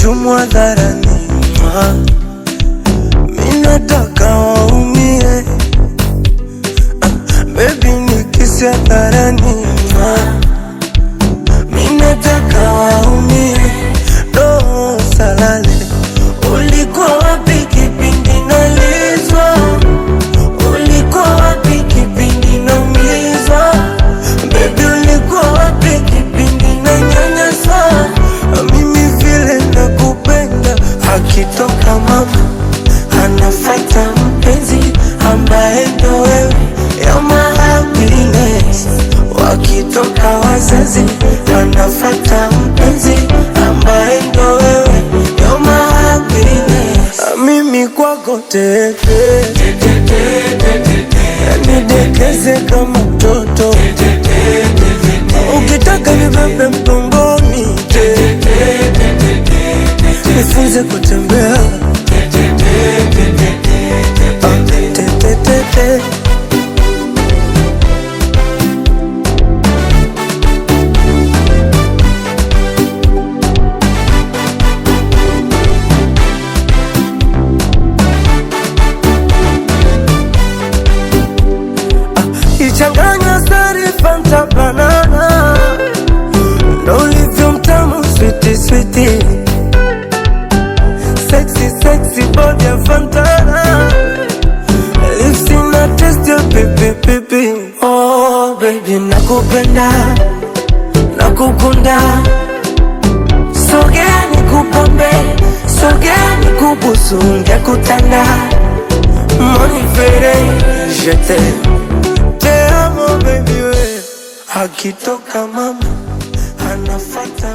chumu hadharani, minataka waumie. Baby nikisi hadharani, minataka waumie. No salale, ulikuwa wapi kipindi nalizwa? Ulikuwa wapi kipindi naumizwa? Baby ulikuwa wapi kipindi nanyanyaswa? Mimi vile nakupenda, akitoka mama anafuata mpenzi ambaye ndo wewe. You're my happiness. Wakitoka wazazi anafuata mpenzi ambaye ndo wewe. You're my happiness. Mimi kwako tete, nidekeze kama mtoto, ukitaka nibebe mgongoni, nifunze kutembea. Ichanganya sari Fanta banana, ndo ulivyo mtamu sweetie sweetie. Sexy sexy body ya Fantana, lips ina taste ya pipi pipi. Oh baby nakupenda, nakukunda. Sogea nikupambe, sogea nikubusu, ngekutanda. Monifere, je t'aime. Te amo baby we. Akitoka mama anafuata